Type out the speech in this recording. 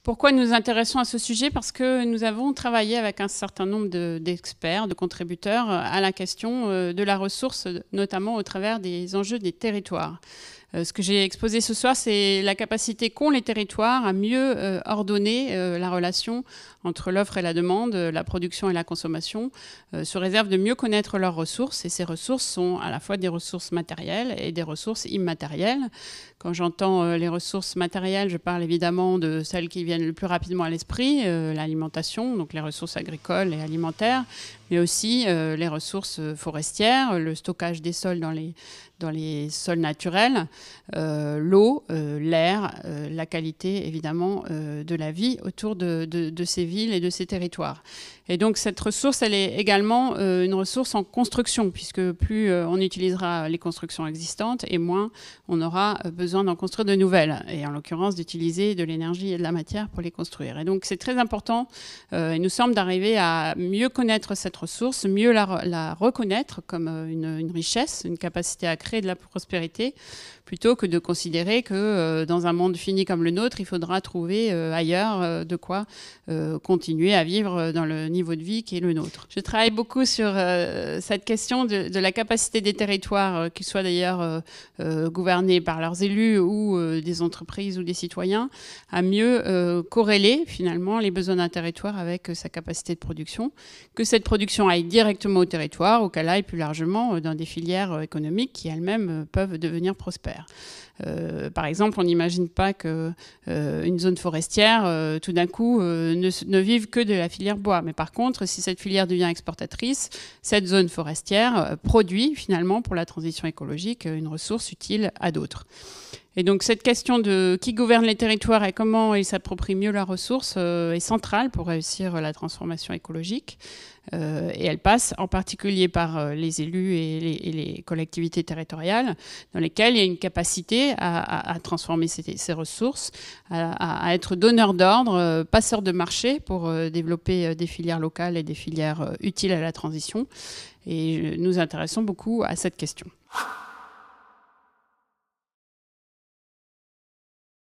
Pourquoi nous nous intéressons à ce sujet? Parce que nous avons travaillé avec un certain nombre d'experts, de contributeurs à la question de la ressource, notamment au travers des enjeux des territoires. Ce que j'ai exposé ce soir, c'est la capacité qu'ont les territoires à mieux ordonner la relation entre l'offre et la demande, la production et la consommation, sous réserve de mieux connaître leurs ressources. Et ces ressources sont à la fois des ressources matérielles et des ressources immatérielles. Quand j'entends les ressources matérielles, je parle évidemment de celles qui viennent le plus rapidement à l'esprit, l'alimentation, donc les ressources agricoles et alimentaires, mais aussi les ressources forestières, le stockage des sols dans les sols naturels, l'eau, l'air, la qualité évidemment de la vie autour de ces villes et de ces territoires. Et donc cette ressource, elle est également une ressource en construction, puisque plus on utilisera les constructions existantes et moins on aura besoin d'en construire de nouvelles, et en l'occurrence d'utiliser de l'énergie et de la matière pour les construire. Et donc c'est très important, il nous semble, d'arriver à mieux connaître cette ressource, mieux la reconnaître comme une richesse, une capacité à créer de la prospérité, plutôt que de considérer que dans un monde fini comme le nôtre, il faudra trouver ailleurs de quoi continuer à vivre dans le niveau de vie qui est le nôtre. Je travaille beaucoup sur cette question de la capacité des territoires, qu'ils soient d'ailleurs gouvernés par leurs élus ou des entreprises ou des citoyens, à mieux corréler finalement les besoins d'un territoire avec sa capacité de production, que cette production aille directement au territoire ou qu'elle aille plus largement dans des filières économiques qui elles-mêmes peuvent devenir prospères. Par exemple, on n'imagine pas qu'une zone forestière, tout d'un coup, ne vive que de la filière bois. Mais par contre, si cette filière devient exportatrice, cette zone forestière produit finalement pour la transition écologique une ressource utile à d'autres. Et donc cette question de qui gouverne les territoires et comment ils s'approprient mieux la ressource est centrale pour réussir la transformation écologique. Et elle passe en particulier par les élus et les collectivités territoriales, dans lesquelles il y a une capacité à transformer ces ressources, à être donneur d'ordre, passeur de marché pour développer des filières locales et des filières utiles à la transition. Et nous nous intéressons beaucoup à cette question.